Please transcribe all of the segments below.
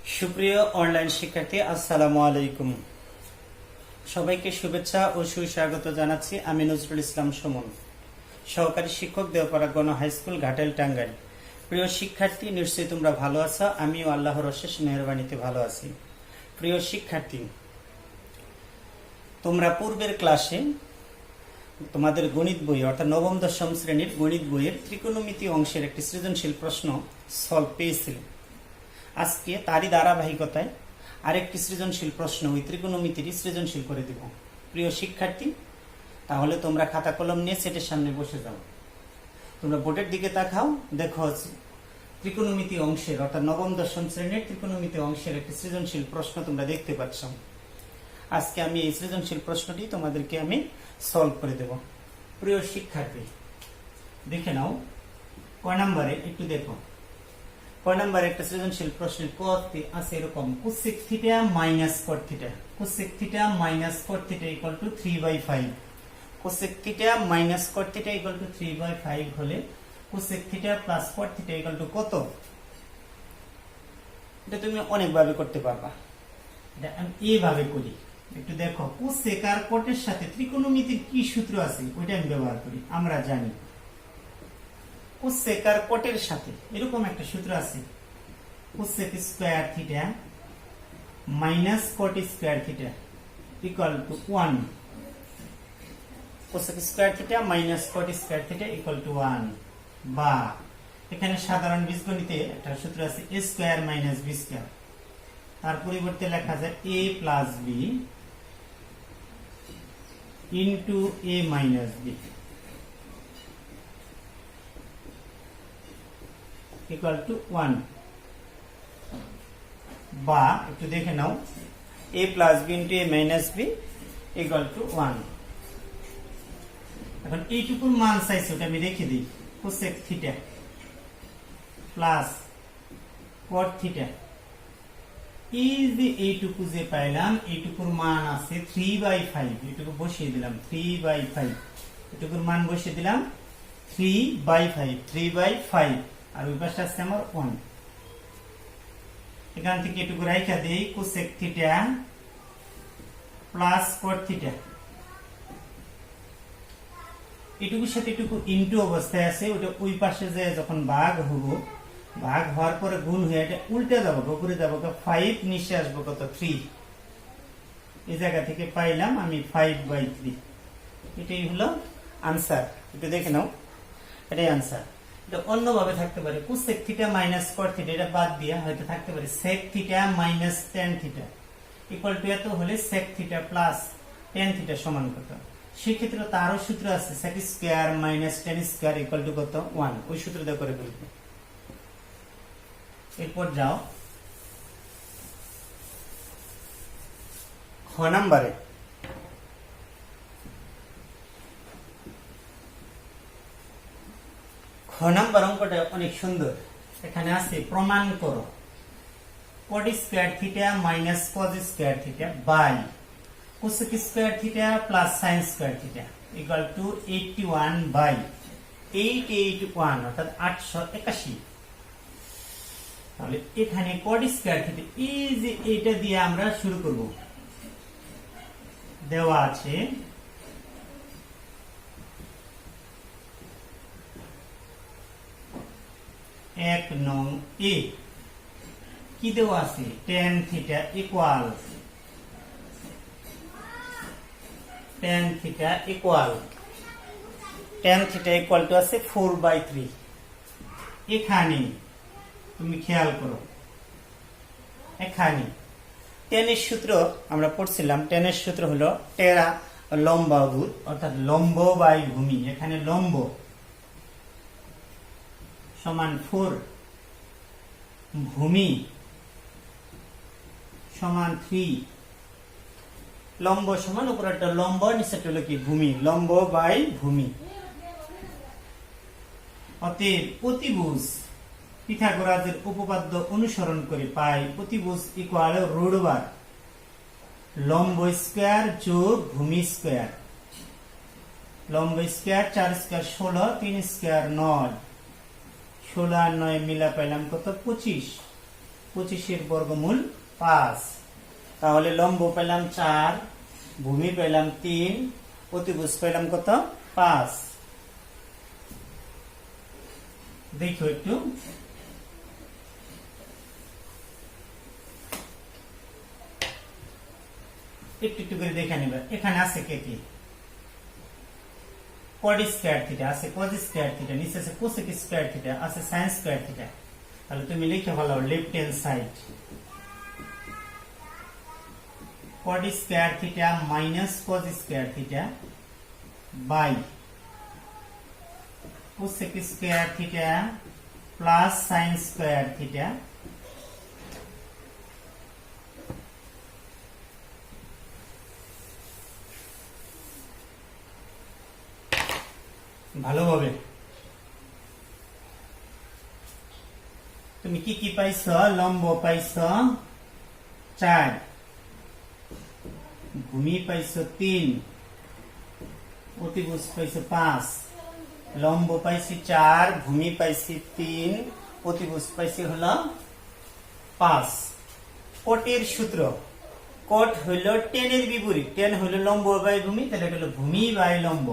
সুপ্রিয় অনলাইন শিক্ষার্থী, আসসালামু আলাইকুম। সবাইকে শুভেচ্ছা ও সুস্বাগত জানাচ্ছি। আমি নজরুল ইসলাম সুমন, সহকারী শিক্ষক, দেওপাড়া গণ হাই স্কুল, ঘাটাইল, টাঙ্গাইল। প্রিয় শিক্ষার্থী, নিশ্চয়ই তোমরা ভালো আছো। আমিও আল্লাহর অশেষ মেহেরবানিতে ভালো আছি। প্রিয় শিক্ষার্থী, তোমরা পূর্বের ক্লাসে তোমাদের গণিত বই অর্থাৎ নবম দশম শ্রেণীর গণিত বইয়ের ত্রিকোণমিতি অংশের একটি সৃজনশীল প্রশ্ন সলভ পেয়েছিল। আজকে তারই ধারাবাহিকতায় আরেকটি সৃজনশীল প্রশ্ন ওই ত্রিকোণমিতিরই সৃজনশীল করে দিব। প্রিয় শিক্ষার্থী, তাহলে তোমরা খাতা কলম নিয়ে সেটের সামনে বসে যাও। তোমরা বোর্ডের দিকে তাকাও, দেখো ত্রিকোণমিতি অংশের অর্থাৎ নবম দশম শ্রেণীর ত্রিকোণমিতি অংশের একটি সৃজনশীল প্রশ্ন তোমরা দেখতে পাচ্ছ। আজকে আমি এই সৃজনশীল প্রশ্নটি তোমাদেরকে আমি সলভ করে দেব। প্রিয় শিক্ষার্থী, দেখে নাও কয় নম্বরে, একটু দেখো। কয় নম্বরে একটা সৃজনশীল প্রশ্নের পদটি আছে এরকম: cosec theta minus cot theta, cosec theta minus cot theta equal two 3/5। Cosec theta minus cot theta equal two 3/5 হলে cosec theta plus cot theta equal to কত? এটা তুমি অনেকভাবে করতে পারবা। এটা আমি এইভাবে করি, একটু দেখো। কোসেক আর কটের সাথে ত্রিকোণমিতির কি সূত্র আছে ওইটা আমি ব্যবহার করি। আমরা জানি কোসেক আর কটের সাথে এরকম একটা সূত্র আছে: কোসেক স্কয়ার থিটা মাইনাস কট square theta equal two 1। Cosec square theta minus কট স্কয়ার থিটা ইকুয়াল টু 1। বা এখানে সাধারণ বীজগণিতে একটা সূত্র আছে a square minus b square. তার পরিবর্তে লেখা যায় a plus b into a minus b equal to 1। বা একটু দেখে নাও, a plus b into a minus b equal to 1। এখন এইটুকুর মান চাইছে, ওটা আমি রেখে দিই। Cosec theta plus cot theta, এই যে এইটুকু যে পাইলাম, এইটুকুর মান আছে 3/5। এইটুকু বসিয়ে দিলাম 3/5, এইটুকুর মান বসিয়ে দিলাম 3/5 আর ওই পাশে আছে আমার 1। এখান থেকে এটুকু রাইখা দেই, cosec theta plus cot theta, এটুকুর সাথে এটুকু ইনটু অবস্থায় আছে। ওটা ওই পাশে যে যখন ভাগ হবো, ভাগ হওয়ার পরে গুণ হয়ে এটা উল্টে যাবো, উপরে যাবো 5, নিচে আসবো কত 3। এই জায়গা থেকে পাইলাম আমি 5/3। এটাই হলো আনসার। একটু দেখে নাও, এটাই আনসার। এটা অন্যভাবে থাকতে পারে, cosec theta minus cot theta, এটা বাদ দিয়ে হয়তো থাকতে পারে sec theta minus tan theta equal to এত হলে sec theta plus tan theta সমান কত। সেক্ষেত্রে তারও সূত্র আছে, sec square minus tan square equal to কত 1। ওই সূত্র দিয়ে করে ফেলবো। এরপর যাও খ নাম্বারে। খ নাম্বার অঙ্কটা অনেক সুন্দর। এখানে আছে প্রমাণ করো cot square theta minus cos square theta by cosec square theta plus sine square theta equal to 81/881 অর্থাৎ 881। তাহলে এখানে কট স্কয়ার থিটা, এই যে এটা দিয়ে আমরা শুরু করব। দেওয়া আছে এক নং এ, কি দেওয়া আছে? tan theta equal tan theta equal two আছে 4/3। এখানে তুমি খেয়াল করো, এখানে টেনের সূত্র আমরা পড়ছিলাম। টেনের সূত্র হলো টেরা লম্বাভূত অর্থাৎ লম্ব বাই ভূমি। এখানে লম্ব সমান 4, ভূমি সমান 3। লম্ব সমান উপরে একটা লম্ব, নিচে হলো কি ভূমি, লম্ব বাই ভূমি। অতএব প্রতিভুজ পিথাগোরাসের উপপাদ্য অনুসরণ করে পাই প্রতিভুজ ইকুয়াল রুট বার লম্ব স্কয়ার যোগ ভূমি স্কয়ার। লম্ব স্কয়ার 4 স্কয়ার 16, 3 স্কয়ার 9, 16 আর 9 মিলা পাইলাম কত 25। 25 বর্গমূল 5। তাহলে লম্ব পেলাম 4, ভূমি পেলাম 3, অতিভুজ পেলাম কত? 5। দেখো একটু, একটু করে দেখে নিবে। এখানে আছে কে কি? কড স্কয়ার থিটা আছে, কজ স্কয়ার থিটা, নিচে আছে কোসেক স্কয়ার থিটা, আছে সাইন স্কয়ার থিটা। তাহলে তুমি লিখে ফেলো left hand side cot square theta minus cos square theta by cosec square theta plus sine square theta ভালোভাবে। তুমি কি কি পাইছ? লম্ব পাইছ 4, ভূমি পাইছ 3, অতিভুজ পাইছ 5। লম্ব পাইছি 4, ভূমি পাইছি 3, অতিভুজ পাইছি হলো 5। কোটের সূত্র, কোট হইল টেনের বিপরীত। টেন হইল লম্ব বাই ভূমি, তাহলে এটা হলো ভূমি বাই লম্ব।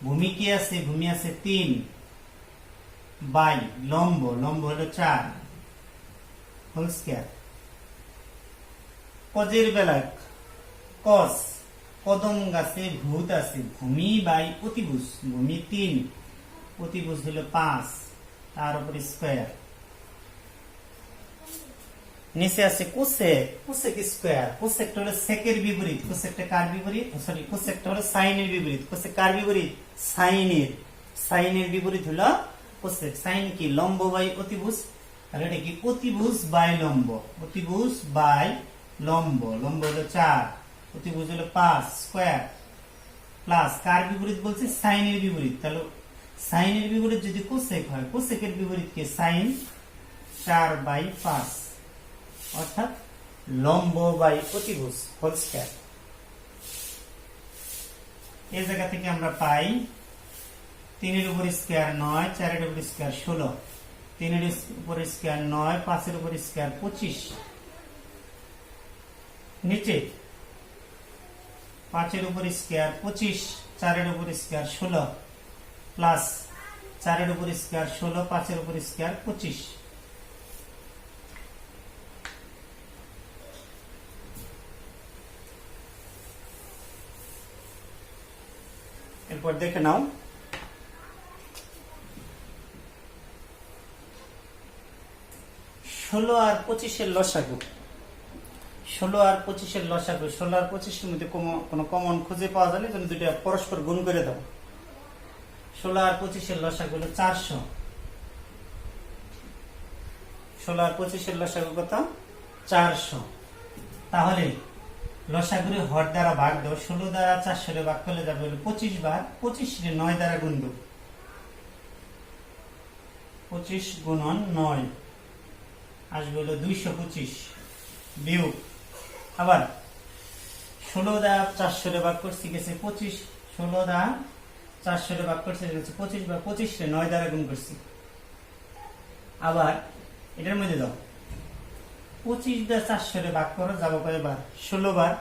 ভূমি কি আছে? ভূমি আছে 3 বাই লম্ব, লম্ব হলো 4 হোল স্কয়ার। কজের বেলা কস, কদম গাছে ভূত আছে, ভূমি বাই অতিভুজ। ভূমি 3, অতিভুজ হলো 5, তার উপরে স্কয়ার। নিচে আছে কোসেক, কোসেক স্কয়ার। কোসেকটা হলো সেকের বিপরীত। কোসেকটা কার বিপরীত? সরি, কোসেকটা হলো সাইনের বিপরীত। কোসেক কার বিপরীত? সাইনের। সাইনের বিপরীত হলো কোসেক। সাইন কি? লম্ব বাই অতিভুজ। তাহলে এটা কি? অতিভুজ বাই লম্ব। অতিভুজ বাই লম্ব, লম্ব হলো 4, অতিভুজ হলো 5 স্কয়ার প্লাস কার বিপরীত বলছে? সাইনের বিপরীত। তাহলে সাইনের বিপরীত যদি কোসেক হয়, কোসেকের বিপরীত কি? সাইন 4 বাই 5, অর্থাৎ লম্ব বাই অতিভুজ হোল স্কয়ার। এই জায়গা থেকে আমরা পাই 3 এর উপর স্কয়ার 9, 4 এর উপর স্কয়ার 16, 3 এর উপর স্কয়ার 9, 5 এর উপর স্কয়ার 25। নিচে 5 এর উপর স্কয়ার 25, 4 এর উপর স্কয়ার 16 প্লাস 4 এর উপর স্কয়ার 16, 5 এর উপর স্কয়ার 25। এরপর দেখে নাও 16 আর 25 এর লসাগু। 16 আর 25 এর লসাগু। 16 আর 25 এর মধ্যে কোনো কমন খুঁজে পাওয়া যাবে, তুমি দুটো পরস্পর গুণ করে দাও। 16 আর 25 এর লসাগু হলো 400। 16 আর 25 এর লসাগু কত? 400। তাহলে লসাগুরে হর দ্বারা ভাগ দাও। 16 দ্বারা 400 রে ভাগ করলে যাবে হলো 25 বার। 25 রে 9 দ্বারা গুণ দাও। 25 গুণন 9 আসবে হলো 225 বিয়োগ। আবার 16 দ্বারা 400 রে ভাগ করছি গেছে 25। 16 দ্বারা 400 রে ভাগ করছি গেছে 25 বার। 25 রে 9 দ্বারা গুণ করছি। আবার এটার মধ্যে দাও 25 দ্বারা 400 রে ভাগ করো, যাবো কয়বার? 16 বার।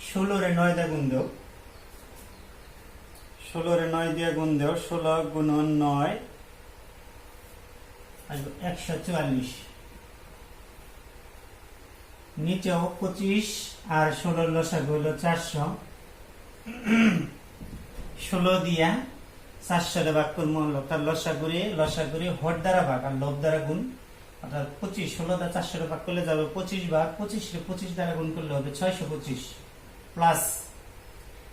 16 রে 9 দিয়ে গুণ দাও। 16 রে 9 দিয়ে গুণ দাও। 16 গুণন 9 আসবে 144। নিচেও 25 আর 16 লসাগু হলো 400। 16 দিয়া 400 রে ভাগ করবো, তার লসাগুরে হর দ্বারা ভাগ আর লব দ্বারা গুণ, অর্থাৎ 25। 16 দ্বারা 400 রে ভাগ করলে যাবে 25 বার। 25 রে 25 দ্বারা গুণ করলে হবে 625 প্লাস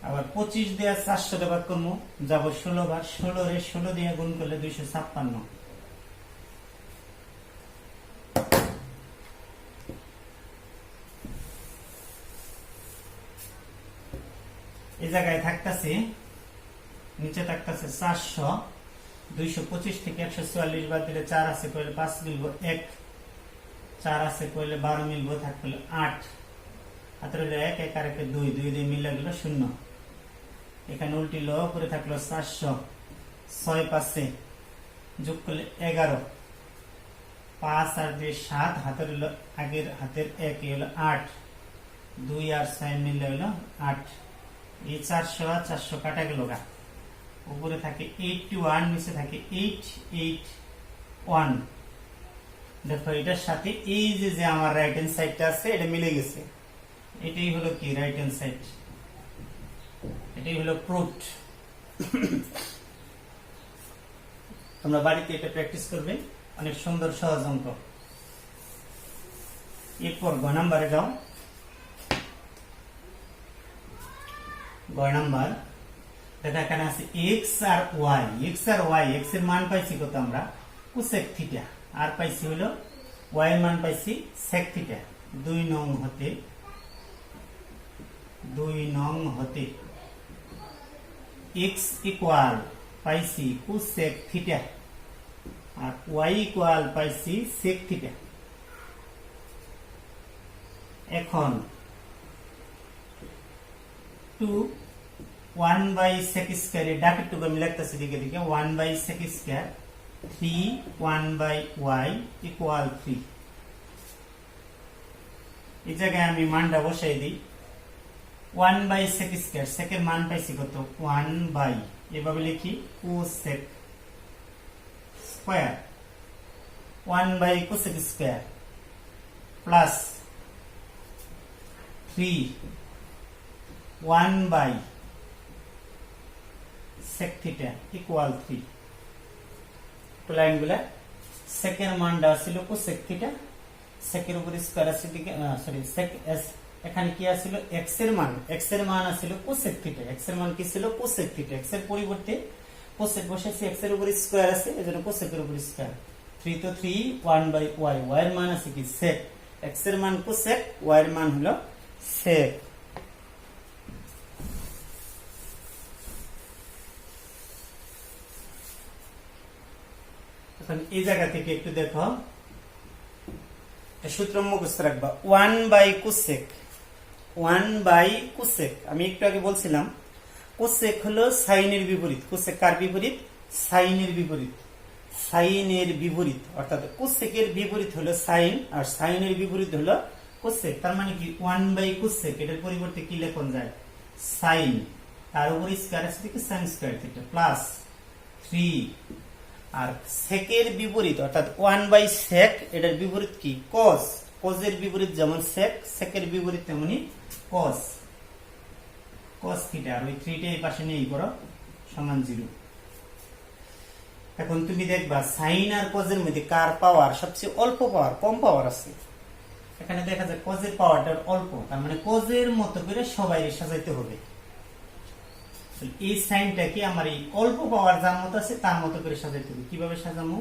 আবার 25 দিয়ে 400 রে ভাগ করবো, যাব 16 বার। 16 রে 16 দিয়ে গুণ করলে 256। এই জায়গায় থাকতেছে, নিচে থাকতেছে 400। 225 থেকে 144 বাদ দিলে 4 আছে কইলে 5 মিলব 1, 4 আছে কইলে 12 মিলব, থাকলে 8। হাতের 1 1 আর 1 2, 2 দিয়ে মিলে গেল 0। এখানে উল্টিল, উপরে থাকলো 400, 6 পাশে যোগ করলে 11। 5 আর 2 7, হাতের হলো আগের হাতের 1 হলো 8, 2 আর 6 মিলে হলো 8। এই 400 আর 400 কাটা গেল গা, উপরে থাকে 81, নিচে থাকে 881। দেখো এটার সাথে এই যে আমার রাইট হ্যান্ড সাইডটা আছে এটা মিলে গেছে। এটাই হলো কি রাইট হ্যান্ড সাইড, এটাই হলো প্রুফড। তোমরা বাড়িতে এটা প্র্যাকটিস করবে, অনেক সুন্দর সহজ অঙ্ক। এরপর গ নাম্বারে যাও। গ নাম্বার দেখো এখানে আছে এক্স আর ওয়াই। এক্স আর ওয়াই, এক্স এর মান পাইছি কত আমরা কোসেক থিটা, আর পাইছি হলো ওয়াই এর মান পাইছি সেক থিটা। 2 নং হতে এক্স ইকুয়াল পাইছি কোসেক থিটা আর ওয়াই ইকুয়াল পাইছি সেক থিটা। এখন 1/sec স্কয়ার এর ডাকের টুকু আমি লিখতেছি দিকে দিকে 1/sec স্কয়ার 3 1/y ইকুয়াল 3। এই জায়গায় আমি মানটা বসাই দিই। 1/sec স্কয়ার, sec এর মান পাইছি কত 1/, এভাবে লিখি cosec square 1/cosec square plus 3 1/sec theta equal 3। লাইনগুলা sec এর মানটা ছিল cosec থিটা, sec এর উপর স্কয়ার আছে দিকে সরি sec s, এখানে কি আছিল x এর মান, x এর মান আছিল cosec থিটা, x এর মান কি ছিল cosec থিটা, x এর পরিবর্তে cosec বসাইছি, x এর উপর স্কয়ার আছে এজন্য cosec এর উপর স্কয়ার। 3 তো 3 1/y, y এর মান আছে কি sec, x এর মান cosec, y এর মান হলো sec। এখন এই জায়গা থেকে একটু দেখো, সূত্র মুখস্থ রাখবা 1/cosec, 1/cosec। আমি একটু আগে বলছিলাম cosec হলো সাইনের বিপরীত। cosec কার বিপরীত? সাইনের বিপরীত। সাইনের বিপরীত অর্থাৎ cosec এর বিপরীত হলো সাইন আর সাইনের বিপরীত হলো cosec। তার মানে কি 1/cosec, এটার পরিবর্তে কি লেখন যায় সাইন, তার উপর স্কয়ার আছে থেকে sin স্কয়ার থিটা প্লাস 3। আর sec এর বিপরীত অর্থাৎ 1/sec, এটার বিপরীত কি cos, cos এর বিপরীত যেমন sec, sec এর বিপরীত তেমনি cos, cos থিটা। আর ওই 3 টা এই পাশে নিয়ে করো সমান 0। এখন তুমি দেখবা sin আর cos এর মধ্যে কার পাওয়ার সবচেয়ে অল্প পাওয়ার, কম পাওয়ার আছে। এখানে দেখা যায় cos এর পাওয়ারটা অল্প, তার মানে cos এর মতো করে সবাই সাজাইতে হবে। এই সাইনটা কি আমার এই অল্প পাওয়ার যার মতো আছে তার মতো করে সাজাইতে হবে। কিভাবে সাজামু?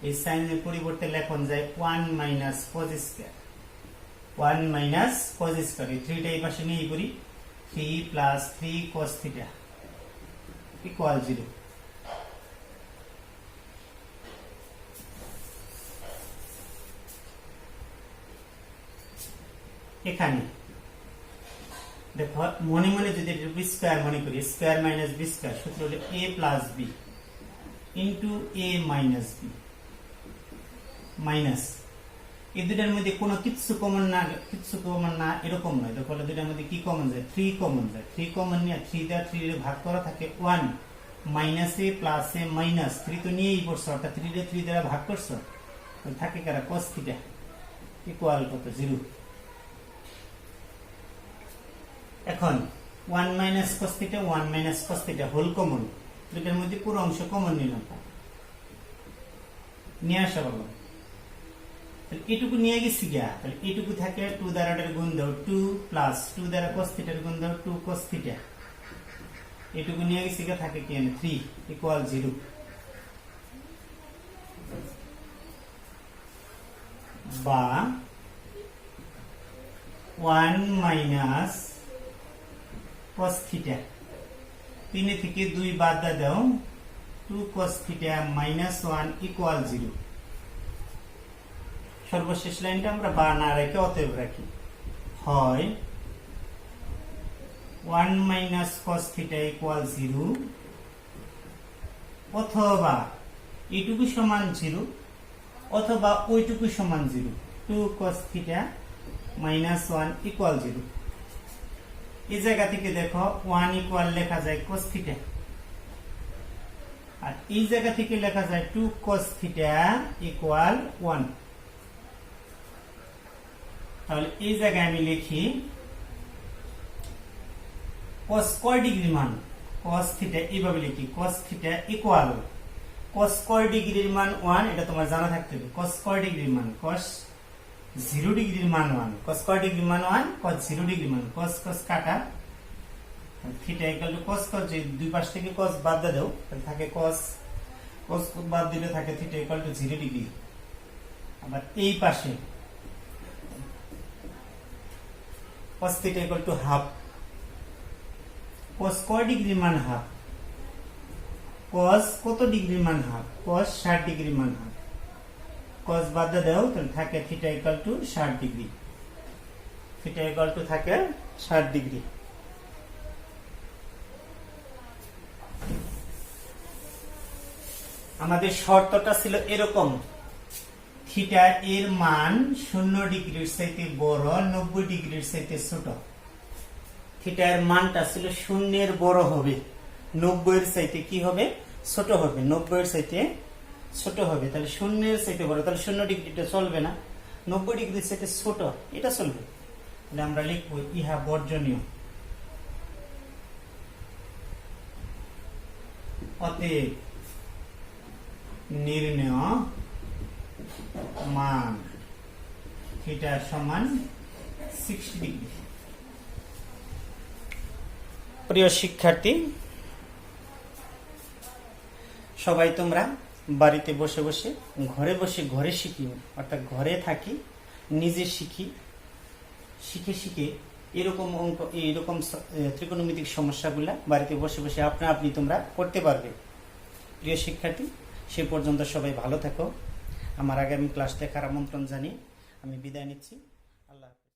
এই সাইনের পরিবর্তে লেখন যায় 1 - cos স্কয়ার, 1 - cos স্কয়ার। এই 3 টা এই পাশে নিয়ে করি 3 + 3 cos থিটা ইকুয়াল 0। এখানে দেখো মনে মনে যদি স্কয়ার মনে করি, স্কয়ার মাইনাস বি স্কয়ার, সূত্র হলো a plus B into a minus B minus. এই দুটার মধ্যে কোনো কিছু কমন না এরকম নয়। দেখো দুটার মধ্যে কি কমন যায় 3 কমন যায়, 3 কমন নিয়ে 3 দ্বারা 3 এর ভাগ করা থাকে 1 minus a plus a minus 3 তো নিয়েই পড়ছো, অর্থাৎ 3 রে 3 দ্বারা ভাগ করছো, থাকে কারা cos থিটা ইকুয়াল কত 0। এখন 1 - cos theta 1 - cos theta whole common, দুটার মধ্যে পুরো অংশ কমন নিলাম, নিয়ে আসা হলো। তাহলে এটুকু নিয়ে গেছি গিয়া, তাহলে এটুকু থাকে 2 দ্বারা এর গুণ দাও 2 প্লাস 2 দ্বারা cos থিটার গুণ দাও 2 cos থিটা, এটুকু নিয়ে গেছি গিয়া থাকে কি 3 ইকুয়াল 0। বা 1 - cos থিটা, 3 থেকে 2 বাদ দাও 2 cos থিটা মাইনাস 1 ইকুয়াল 0। সর্বশেষ লাইনটা আমরা বা না রেখে অতএব রাখি, হয় 1 - cos থিটা ইকুয়াল 0 অথবা এটুকু সমান 0 অথবা ওইটুকু সমান 0, 2 cos θ মাইনাস 1 ইকুয়াল 0। এই জায়গা থেকে দেখো 1 ইকুয়াল লেখা যায় cos θ, আর এই জায়গা থেকে লেখা যায় 2 cos θ ইকুয়াল 1। তাহলে এই জায়গায় আমি লিখি cos কয় ডিগ্রি মান, cos θ এইভাবে লিখি cos θ ইকুয়াল cos কয় ডিগ্রির মান 1, এটা তোমার জানা থাকতে হবে। cos কয় ডিগ্রির মান, cos 0 ডিগ্রির মান 1, cos কয় ডিগ্রির মান 1, cos 0 ডিগ্রির মান, cos cos কাটা θ ইকুয়াল টু cos cos, যে দুই পাশ থেকে cos বাদ দাও তাহলে থাকে cos cos বাদ দিলে থাকে θ ইকুয়াল টু 0 ডিগ্রি। আবার এই পাশে cos θ equal to half, cos কয় ডিগ্রির মান হাফ, cos কত ডিগ্রির মান হাফ, cos 60 ডিগ্রির মান হাফ, cos বাদ দাও তাহলে থাকে θ equal to 60 degree, θ equal to থাকে 60 ডিগ্রি। আমাদের শর্তটা ছিল এরকম, থিটা এর মান 0 ডিগ্রির চাইতে বড়, 90 ডিগ্রির চাইতে ছোট। থিটা এর মানটা ছিল 0 এর বড় হবে, 90 এর চাইতে কি হবে, ছোট হবে, 90 এর চাইতে ছোট হবে। তাহলে 0 এর চাইতে বড়, তাহলে 0 ডিগ্রিটা চলবে না, 90 ডিগ্রির চাইতে ছোট এটা চলবে। তাহলে আমরা লিখবো ইহা বর্জনীয়। অতএব নির্ণেয় মান থিটা সমান 60 ডিগ্রি। প্রিয় শিক্ষার্থী, সবাই তোমরা বাড়িতে বসে বসে ঘরে শিখি, অর্থাৎ ঘরে থাকি, নিজে শিখে শিখে এরকম অঙ্ক, এরকম ত্রিকোণমিতিক সমস্যাগুলা বাড়িতে বসে বসে আপনি তোমরা করতে পারবে। প্রিয় শিক্ষার্থী, সে পর্যন্ত সবাই ভালো থাকো। আমার আগামী ক্লাস দেখার আমন্ত্রণ জানিয়ে আমি বিদায় নিচ্ছি। আল্লাহ।